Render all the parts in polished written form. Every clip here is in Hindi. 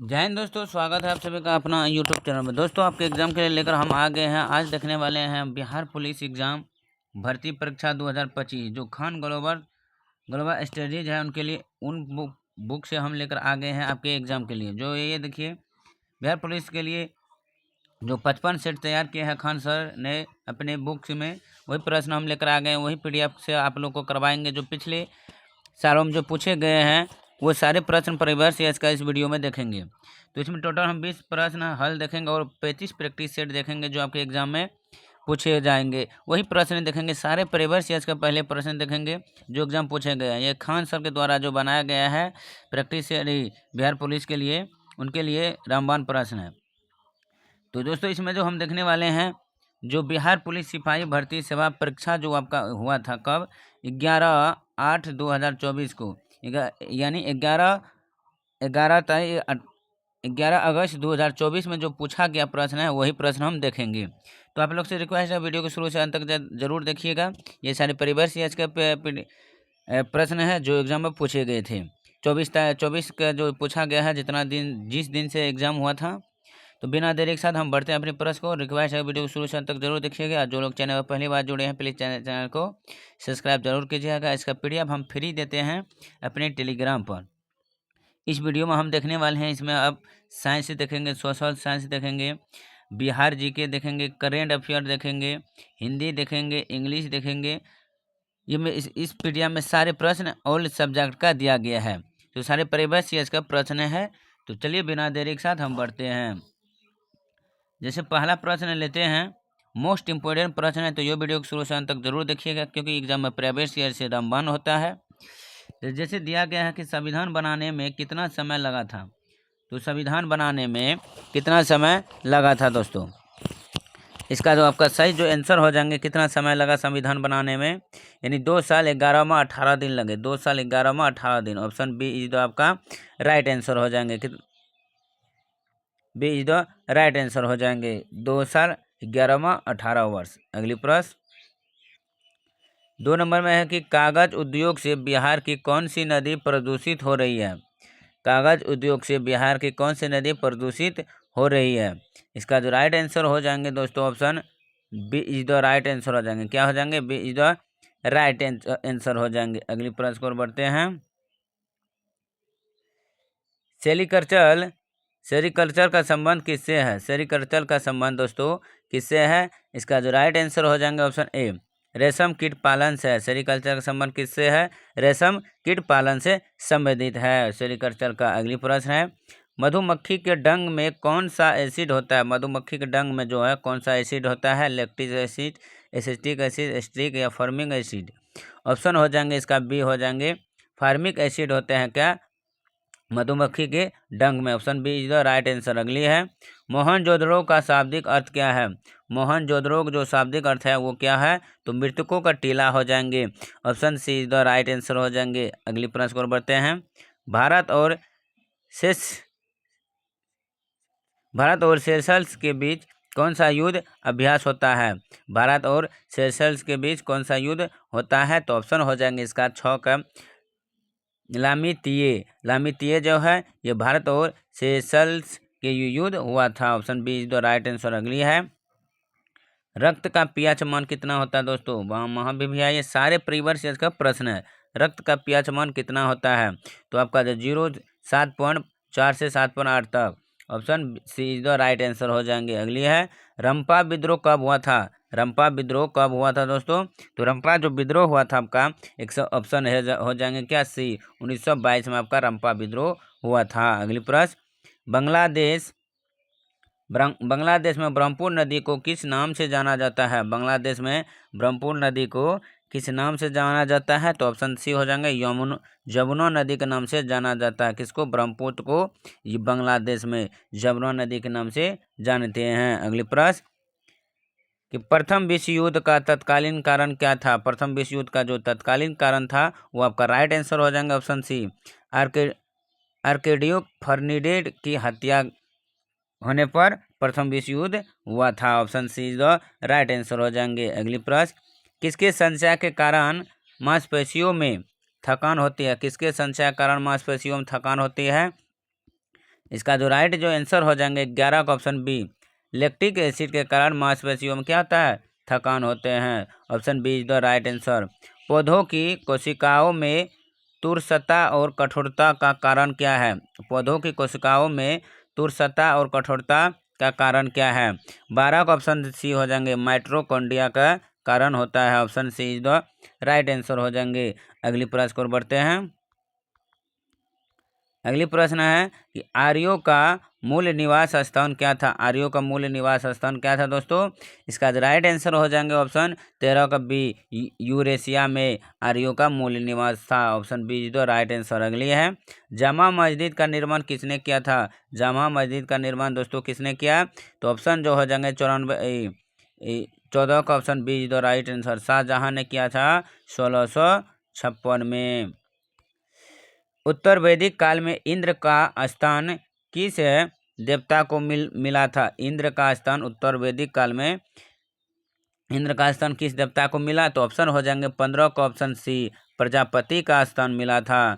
जय हिंद दोस्तों, स्वागत है आप सभी का अपना यूट्यूब चैनल में। दोस्तों, आपके एग्ज़ाम के लिए लेकर हम आ गए हैं। आज देखने वाले हैं बिहार पुलिस एग्ज़ाम भर्ती परीक्षा 2025 जो खान ग्लोबल ग्लोबल स्टडीज है उनके लिए उन बुक से हम लेकर आ गए हैं आपके एग्ज़ाम के लिए। जो ये देखिए, बिहार पुलिस के लिए जो 55 सेट तैयार किए हैं खान सर ने अपने बुक्स में, वही प्रश्न हम लेकर आ गए हैं। वही PDF से आप लोग को करवाएंगे। जो पिछले सालों में जो पूछे गए हैं वो सारे प्रश्न परिवर्स या इसका इस वीडियो में देखेंगे। तो इसमें टोटल हम 20 प्रश्न हल देखेंगे और 35 प्रैक्टिस सेट देखेंगे जो आपके एग्जाम में पूछे जाएंगे। वही प्रश्न देखेंगे, सारे परिवर्स या इसका पहले प्रश्न देखेंगे जो एग्जाम पूछे गए हैं। ये खान सर के द्वारा जो बनाया गया है प्रैक्टिस सेट बिहार पुलिस के लिए, उनके लिए रामबाण प्रश्न है। तो दोस्तों, इसमें जो हम देखने वाले हैं, जो बिहार पुलिस सिपाही भर्ती सेवा परीक्षा जो आपका हुआ था कब, 11/8/2024 को, यानी 11 अगस्त 2024 में जो पूछा गया प्रश्न है वही प्रश्न हम देखेंगे। तो आप लोग से रिक्वेस्ट है, वीडियो को शुरू से अंत तक जरूर देखिएगा। ये सारे परिवर्स या इसके प्रश्न है जो एग्जाम में पूछे गए थे। 24 का जो पूछा गया है, जिस दिन से एग्जाम हुआ था। तो बिना देरी के साथ हम बढ़ते हैं अपने प्रश्न को। रिक्वेस्ट है, वीडियो को शुरू से अंत तक जरूर देखिएगा। जो लोग चैनल पर पहली बार जुड़े हैं, प्लीज़ चैनल को सब्सक्राइब जरूर कीजिएगा। इसका PDF हम फ्री देते हैं अपने टेलीग्राम पर। इस वीडियो में हम देखने वाले हैं, इसमें अब साइंस देखेंगे, सोशल साइंस देखेंगे, बिहार GK देखेंगे, करेंट अफेयर देखेंगे, हिंदी देखेंगे, इंग्लिश देखेंगे। ये में इस PDF में सारे प्रश्न ऑल सब्जेक्ट का दिया गया है। तो सारे परिवेश या इसका प्रश्न है। तो चलिए बिना देरी के साथ हम बढ़ते हैं। जैसे पहला प्रश्न लेते हैं, मोस्ट इम्पोर्टेंट प्रश्न है, तो ये वीडियो को शुरू से अंत तक जरूर देखिएगा क्योंकि एग्जाम में प्राइवेट शेयर से रामबाण होता है। तो जैसे दिया गया है कि संविधान बनाने में कितना समय लगा था, तो संविधान बनाने में कितना समय लगा था दोस्तों, इसका जो आपका सही जो आंसर हो जाएंगे, कितना समय लगा संविधान बनाने में, यानी 2 साल 11 माह 18 दिन लगे। 2 साल 11 माह 18 दिन। ऑप्शन बी इज द आपका राइट आंसर हो जाएंगे। B is the right answer हो जाएंगे, 2 साल 11 माह 18 वर्ष। अगली प्रश्न 2 नंबर में है कि कागज उद्योग से बिहार की कौन सी नदी प्रदूषित हो रही है। कागज उद्योग से बिहार की कौन सी नदी प्रदूषित हो रही है, इसका जो राइट आंसर हो जाएंगे दोस्तों, option B is the right answer हो जाएंगे। क्या हो जाएंगे? B is the right answer हो जाएंगे। अगली प्रश्न को बढ़ते हैं। सेरिकल्चर का संबंध किससे है? सेरिकल्चर का संबंध दोस्तों किससे है? इसका जो राइट आंसर हो जाएंगे, ऑप्शन ए रेशम कीट पालन से है। सेरिकल्चर का संबंध किससे है? रेशम कीट पालन से संबंधित है सेरिकल्चर का। अगली प्रश्न है, मधुमक्खी के डंक में कौन सा एसिड होता है? मधुमक्खी के डंक में जो है कौन सा एसिड होता है? लैक्टिक एसिड, एसिटिक एसिड, एस्ट्रिक या फॉर्मिक एसिड? ऑप्शन हो जाएंगे इसका बी हो जाएंगे, फार्मिक एसिड होते हैं क्या मधुमक्खी के डंक में। Option B is the right answer. अगली है, मोहनजोदड़ो का शाब्दिक अर्थ क्या है? मोहनजोदड़ो जो शाब्दिक अर्थ है वो क्या है? तो मृतकों का टीला हो जाएंगे। Option C is the right answer हो जाएंगे। अगली प्रश्न को बढ़ते हैं। सेस भारत और सेशल्स के बीच कौन सा युद्ध अभ्यास होता है? भारत और सेशल्स के बीच कौन सा युद्ध होता है? तो ऑप्शन हो जाएंगे इसका 6 का लामितिये जो है ये भारत और सेशल्स के युद्ध हुआ था। Option B is the right answer. अगली है, रक्त का pH मान कितना होता है दोस्तों? वहाँ भी भैया ये सारे प्रीवियस ईयर का प्रश्न है। रक्त का pH मान कितना होता है? तो आपका जो 7.4 से 7.8 तक। Option C is the right answer हो जाएंगे। अगली है, रंपा विद्रोह कब हुआ था? रंपा विद्रोह कब हुआ था दोस्तों? तो रंपा जो विद्रोह हुआ था आपका ऑप्शन हो जाएंगे क्या सी, 1922 में आपका रंपा विद्रोह हुआ था। अगली प्रश्न, बांग्लादेश में ब्रह्मपुत्र नदी को किस नाम से जाना जाता है? बांग्लादेश में ब्रह्मपुत्र नदी को किस नाम से जाना जाता है? तो ऑप्शन सी हो जाएंगे, जमुना नदी के नाम से जाना जाता है। किसको? ब्रह्मपुत्र को ये बांग्लादेश में जमुना नदी के नाम से जानते हैं। अगली प्रश्न, कि प्रथम विश्व युद्ध का तत्कालीन कारण क्या था? प्रथम विश्व युद्ध का जो तत्कालीन कारण था वो आपका राइट आंसर हो जाएंगे, ऑप्शन सी आर्केडियो फर्डिनेंड की हत्या होने पर प्रथम विश्व युद्ध हुआ था। Option C is the right answer हो जाएंगे। अगली प्रश्न, किसके संशय के कारण मांसपेशियों में थकान होती है? किसके संशय के कारण मांसपेशियों में थकान होती है? इसका जो राइट जो आंसर हो जाएंगे 11 का ऑप्शन बी। लैक्टिक एसिड के कारण मांसपेशियों में क्या होता है, थकान होते हैं। Option B is the right answer. पौधों की कोशिकाओं में तुरसता और कठोरता का कारण क्या है। पौधों की कोशिकाओं में तुरसता और कठोरता का कारण क्या है। 12 का ऑप्शन सी हो जाएंगे, माइटोकॉन्ड्रिया का कारण होता है। Option C is the right answer हो जाएंगे। अगली प्रश्न को बढ़ते हैं। अगली प्रश्न है कि आर्यों का मूल निवास स्थान क्या था। आर्यों का मूल निवास स्थान क्या था दोस्तों। इसका राइट आंसर हो जाएंगे ऑप्शन 13 का बी, यूरेशिया में आर्यों का मूल निवास था। Option B is the right answer. अगली है, जामा मस्जिद का निर्माण किसने किया था। जामा मस्जिद का निर्माण दोस्तों किसने किया, तो ऑप्शन जो हो जाएंगे 14 का option B is the right answer. Shahjahan ने किया था 1656 में। उत्तर वैदिक काल में इंद्र का स्थान किस देवता को मिला था। इंद्र का स्थान उत्तर वैदिक काल में इंद्र का स्थान किस देवता को मिला, तो ऑप्शन हो जाएंगे 15 का ऑप्शन सी, प्रजापति का स्थान मिला था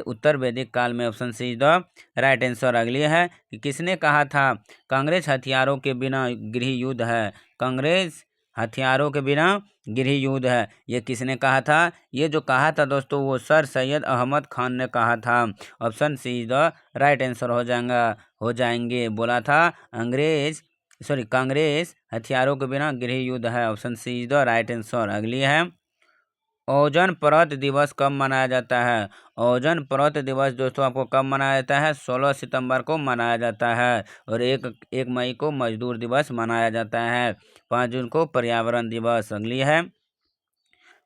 उत्तर वैदिक काल में। Option see the right answer. अगली है कि किसने कहा था कांग्रेस हथियारों के बिना गृह युद्ध है। कांग्रेस हथियारों के बिना गृह युद्ध है, ये किसने कहा था। ये जो कहा था दोस्तों वो सर सैयद अहमद खान ने कहा था। Option see the right answer हो जाएंगे। बोला था कांग्रेस हथियारों के बिना गृह युद्ध है। Option C is the right answer. अगली है, ओजोन परत दिवस कब मनाया जाता है। ओजोन परत दिवस दोस्तों आपको कब मनाया जाता है, 16 सितंबर को मनाया जाता है। और 1 मई को मजदूर दिवस मनाया जाता है। 5 जून को पर्यावरण दिवस। अगली है,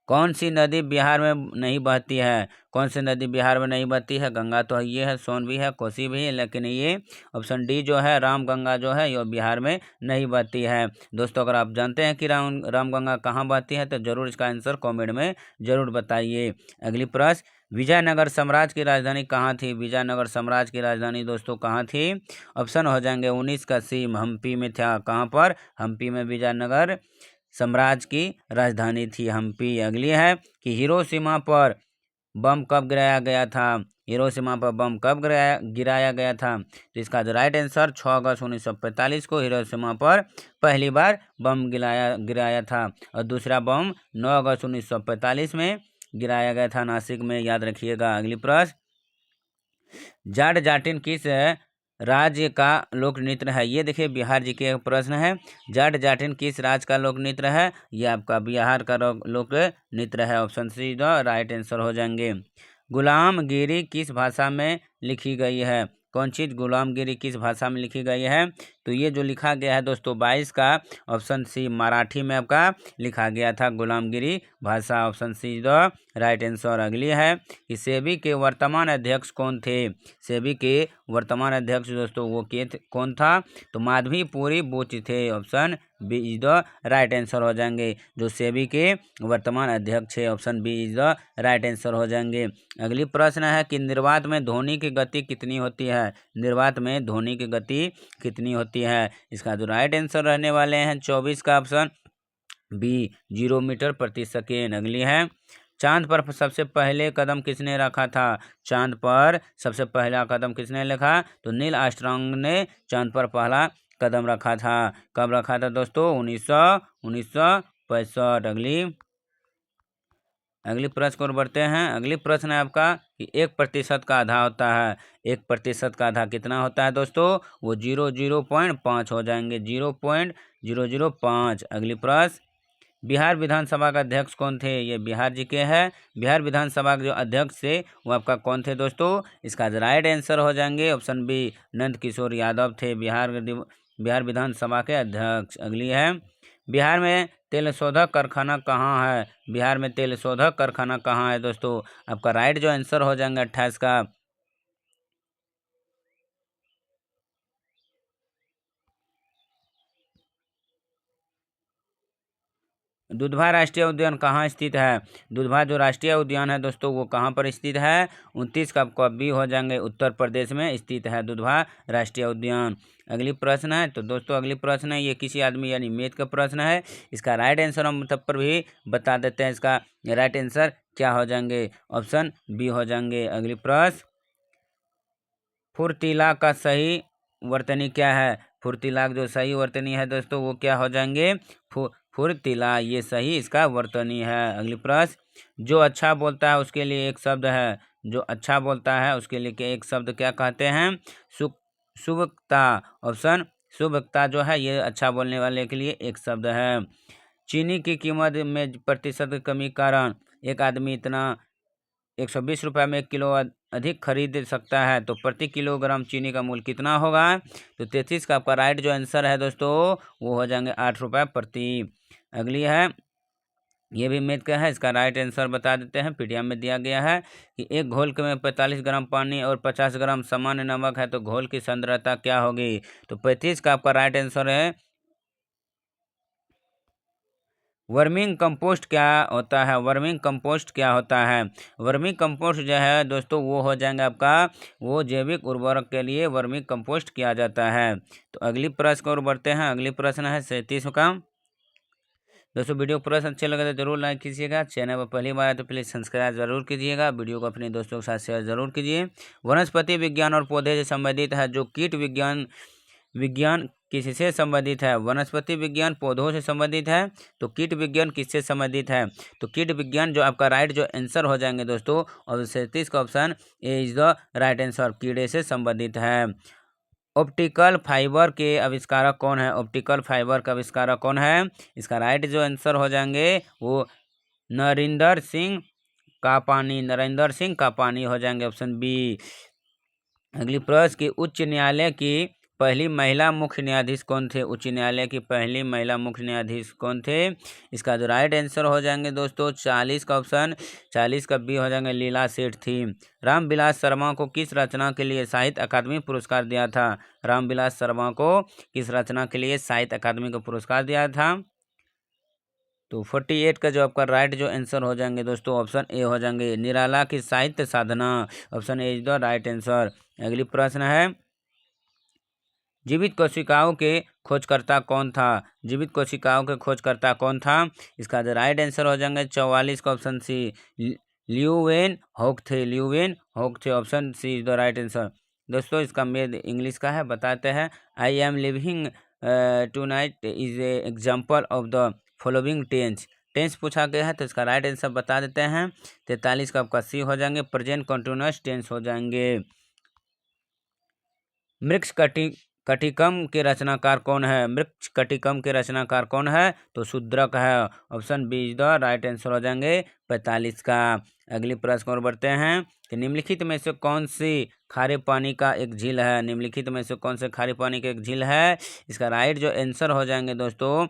कौन सी नदी बिहार में नहीं बहती है। कौन सी नदी बिहार में नहीं बहती है। गंगा तो ये है, सोन भी है, कोसी भी है, लेकिन ये ऑप्शन डी जो है रामगंगा जो है ये बिहार में नहीं बहती है। दोस्तों अगर आप जानते हैं कि रामगंगा कहाँ बहती है तो जरूर इसका आंसर कमेंट में जरूर बताइए। अगली प्रश्न, विजयनगर साम्राज्य की राजधानी कहाँ थी। विजयनगर साम्राज्य की राजधानी दोस्तों कहाँ थी। ऑप्शन हो जाएंगे 19 का सी, हम्पी में था। कहाँ पर, हम्पी में विजयनगर साम्राज्य की राजधानी थी हम्पी। अगली है कि हिरोशिमा पर बम कब गिराया गया था। हिरोशिमा पर बम कब गिराया गया था, तो इसका जो राइट आंसर 6 अगस्त 1945 को हिरोशिमा पर पहली बार बम गिराया था। और दूसरा बम 9 अगस्त 1945 में गिराया गया था नासिक में, याद रखिएगा। अगली प्रश्न, जाट जाटिन किस राज्य का लोक नृत्य है। ये देखिए बिहार जी के प्रश्न है। जाट जाटिन किस राज्य का लोक नृत्य है, ये आपका बिहार का लोक नृत्य है। Option see the right answer हो जाएंगे। गुलामगिरी किस भाषा में लिखी गई है। कौन चीज़ गुलामगिरी किस भाषा में लिखी गई है, तो ये जो लिखा गया है दोस्तों 22 का ऑप्शन सी मराठी में आपका लिखा गया था गुलामगिरी भाषा। Option see the right answer. अगली है कि सेबी के वर्तमान अध्यक्ष कौन थे। सेबी के वर्तमान अध्यक्ष दोस्तों वो कौन था, तो माधवीपुरी बुच थे। Option B is the right answer हो जाएंगे, जो सेबी के वर्तमान अध्यक्ष है। Option B is the right answer हो जाएंगे। अगली प्रश्न है कि निर्वात में ध्वनि की गति कितनी होती है। निर्वात में ध्वनि की गति कितनी होती है, इसका जो राइट आंसर रहने वाले हैं 24 का ऑप्शन बी, 0 मीटर प्रति सेकेंड। अगली है, चांद पर सबसे पहले कदम किसने रखा था। चांद पर सबसे पहला कदम किसने रखा, तो नील आर्मस्ट्रांग ने चांद पर पहला कदम रखा था। कब रखा था दोस्तों, 1965। अगली प्रश्न को बढ़ते हैं। अगली प्रश्न है आपका कि 1% का आधा होता है। 1% का आधा कितना होता है दोस्तों, वो 0.5 हो जाएंगे, 0.005। अगली प्रश्न, बिहार विधानसभा का अध्यक्ष कौन थे। ये बिहार जी के हैं। बिहार विधानसभा के जो अध्यक्ष थे वो आपका कौन थे दोस्तों, इसका राइट आंसर हो जाएंगे ऑप्शन बी, नंद किशोर यादव थे बिहार विधानसभा के अध्यक्ष। अगली है, बिहार में तेल शोधक कारखाना कहाँ है। बिहार में तेल शोधक कारखाना कहाँ है दोस्तों, आपका राइट जो आंसर हो जाएंगे 28 का दुधवा राष्ट्रीय उद्यान कहाँ स्थित है। दुधवा जो राष्ट्रीय उद्यान है दोस्तों वो कहाँ पर स्थित है, 29 का आपको बी हो जाएंगे, उत्तर प्रदेश में स्थित है दुधवा राष्ट्रीय उद्यान। अगली प्रश्न है, तो दोस्तों अगली प्रश्न है ये किसी आदमी यानी मैथ का प्रश्न है। इसका राइट आंसर हम तब पर भी बता देते हैं। इसका राइट आंसर क्या हो जाएंगे, ऑप्शन बी हो जाएंगे। अगली प्रश्न, फुर्तीला का सही वर्तनी क्या है? फुर्तीला का जो सही वर्तनी है दोस्तों वो क्या हो जाएंगे? फुर्तीला, ये सही इसका वर्तनी है। अगली प्रश्न, जो अच्छा बोलता है उसके लिए एक शब्द है। जो अच्छा बोलता है उसके लिए एक शब्द क्या कहते हैं? शुभकता। ऑप्शन शुभकता जो है ये अच्छा बोलने वाले के लिए एक शब्द है। चीनी की कीमत में प्रतिशत कमी कारण एक आदमी इतना 120 रुपये में 1 किलो अधिक खरीद सकता है, तो प्रति किलोग्राम चीनी का मूल्य कितना होगा? तो 33 का आपका राइट जो आंसर है दोस्तों वो हो जाएंगे 8 रुपये प्रति। अगली है, ये भी मैथ का है, इसका राइट आंसर बता देते हैं। पीडीएफ में दिया गया है कि एक घोल में 45 ग्राम पानी और 50 ग्राम सामान्य नमक है, तो घोल की सांद्रता क्या होगी? तो 35 का आपका राइट आंसर है। वर्मिंग कंपोस्ट क्या होता है? वर्मिंग कंपोस्ट क्या होता है? वर्मिंग कंपोस्ट जो है दोस्तों वो हो जाएंगे आपका, वो जैविक उर्वरक के लिए वर्मिंग कंपोस्ट किया जाता है। तो अगली प्रश्न को और बढ़ते हैं। अगली प्रश्न है 37 का। दोस्तों वीडियो प्रश्न अच्छे लगे तो जरूर लाइक कीजिएगा। चैनल पर पहली बार है तो प्लीज़ सब्सक्राइब जरूर कीजिएगा। वीडियो को अपने दोस्तों के साथ शेयर जरूर कीजिए। वनस्पति विज्ञान और पौधे से संबंधित है, जो कीट विज्ञान विज्ञान किससे संबंधित है? वनस्पति विज्ञान पौधों से संबंधित है, तो कीट विज्ञान किससे संबंधित है? तो कीट विज्ञान जो आपका राइट जो आंसर हो जाएंगे दोस्तों, और 37 का option A is the right answer, कीड़े से संबंधित है। ऑप्टिकल फाइबर के आविष्कारक कौन है? ऑप्टिकल फाइबर का आविष्कारक कौन है? इसका राइट जो आंसर हो जाएंगे वो नरेंद्र सिंह कापानी, नरेंद्र सिंह कापानी हो जाएंगे, ऑप्शन बी। अगली प्रश्न की उच्च न्यायालय की पहली महिला मुख्य न्यायाधीश कौन थे? उच्च न्यायालय की पहली महिला मुख्य न्यायाधीश कौन थे? इसका जो राइट आंसर हो जाएंगे दोस्तों 40 का ऑप्शन, 40 का बी हो जाएंगे, लीला सेठ थी। रामविलास शर्मा को किस रचना के लिए साहित्य अकादमी पुरस्कार दिया था? रामविलास शर्मा को किस रचना के लिए साहित्य अकादमी को पुरस्कार दिया था? तो 48 का जो आपका राइट जो आंसर हो जाएंगे दोस्तों ऑप्शन ए हो जाएंगे, निराला की साहित्य साधना, option A is the right answer. अगली प्रश्न है, जीवित कोशिकाओं के खोजकर्ता कौन था? जीवित कोशिकाओं के खोजकर्ता कौन था? इसका जो राइट आंसर हो जाएंगे 44 का ऑप्शन सी, ल्यूवेन हॉक थे, ल्यूवेन हॉक थे, option C is the right answer. दोस्तों इसका मेद इंग्लिश का है, बताते हैं। I am living tonight is a example of the following tense. Tense पूछा गया है तो इसका राइट आंसर बता देते हैं। 43 का आपका सी हो जाएंगे, प्रेजेंट कंटिन्यूअस टेंस हो जाएंगे। मृक्ष कटिकम के रचनाकार कौन है? मृक्ष कटिकम के रचनाकार कौन है? तो शूद्रक है, option B is the right answer हो जाएंगे 45 का। अगली प्रश्न और बढ़ते हैं कि निम्नलिखित में से कौन सी खारे पानी का एक झील है? निम्नलिखित में से कौन से खारे पानी का एक झील है? इसका राइट जो आंसर हो जाएंगे दोस्तों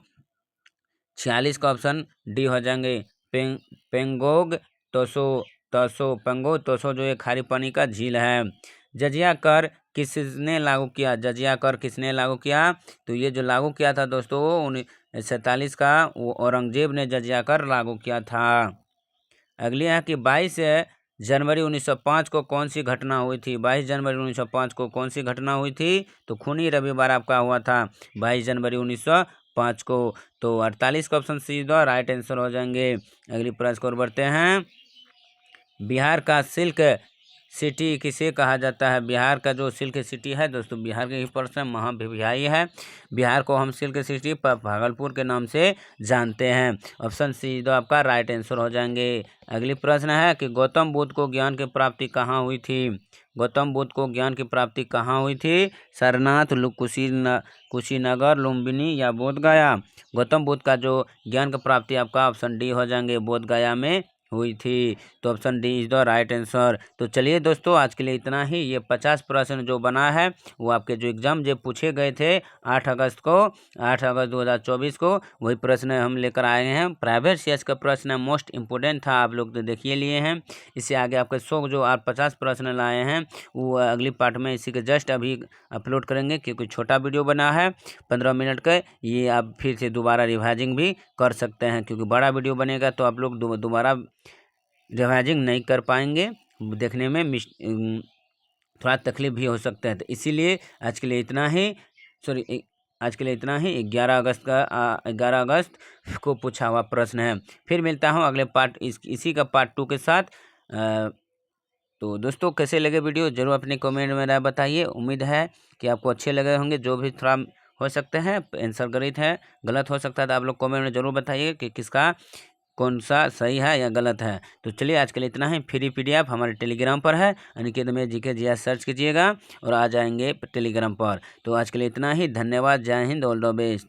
46 का ऑप्शन डी हो जाएंगे, पेंगोंग तोसो, पेंगोंग तोसो जो ये खारे पानी का झील है। जजिया कर किसने लागू किया? जजिया कर किसने लागू किया? तो ये जो लागू किया था दोस्तों 1947 का, वो औरंगजेब ने जजिया कर लागू किया था। अगली है कि 22 जनवरी 1905 को कौन सी घटना हुई थी? 22 जनवरी 1905 को कौन सी घटना हुई थी? तो खूनी रविवार आपका हुआ था 22 जनवरी 1905 को। तो 48 का option see the right answer हो जाएंगे। अगली प्रश्न को बढ़ते हैं, बिहार का सिल्क सिटी किसे कहा जाता है? बिहार का जो सिल्क सिटी है दोस्तों, बिहार के ही प्रश्न महाभियाई है। बिहार को हम सिल्क सिटी भागलपुर के नाम से जानते हैं, ऑप्शन सी तो आपका राइट आंसर हो जाएंगे। अगली प्रश्न है कि गौतम बुद्ध को ज्ञान की प्राप्ति कहाँ हुई थी? गौतम बुद्ध को ज्ञान की प्राप्ति कहाँ हुई थी? सारनाथ, कुशीनगर, लुम्बिनी या बोधगया? गौतम बुद्ध का जो ज्ञान की प्राप्ति आपका ऑप्शन डी हो जाएंगे, बोधगया में हुई थी। तो option D is the right answer. तो चलिए दोस्तों आज के लिए इतना ही। ये 50 प्रश्न जो बना है वो आपके जो एग्जाम जो पूछे गए थे 8 अगस्त को, 8 अगस्त 2024 को, वही प्रश्न हम लेकर आए हैं। प्राइवेट सीएस का प्रश्न मोस्ट इंपोर्टेंट था, आप लोग तो देखिए लिए हैं। इससे आगे आपके 100 जो आप 50 प्रश्न लाए हैं वो अगली पार्ट में इसी के जस्ट अभी अपलोड करेंगे, क्योंकि छोटा वीडियो बना है 15 मिनट का। ये आप फिर से दोबारा रिवाइजिंग भी कर सकते हैं, क्योंकि बड़ा वीडियो बनेगा तो आप लोग दोबारा रिवाइजिंग नहीं कर पाएंगे, देखने में थोड़ा तकलीफ भी हो सकता है। तो इसीलिए आज के लिए इतना ही, आज के लिए इतना ही। 11 अगस्त को पूछा हुआ प्रश्न है। फिर मिलता हूँ अगले पार्ट इसी का पार्ट 2 के साथ। तो दोस्तों कैसे लगे वीडियो जरूर अपने कमेंट में राय बताइए। उम्मीद है कि आपको अच्छे लगे होंगे। जो भी थोड़ा हो सकते हैं आंसर गलत हो सकता है, तो आप लोग कमेंट में जरूर बताइए कि किसका कौन सा सही है या गलत है। तो चलिए आज के लिए इतना ही। फ्री PDF हमारे टेलीग्राम पर है, अनिकेत में GK GS सर्च कीजिएगा और आ जाएंगे टेलीग्राम पर। तो आज के लिए इतना ही। धन्यवाद। जय हिंद। All the best.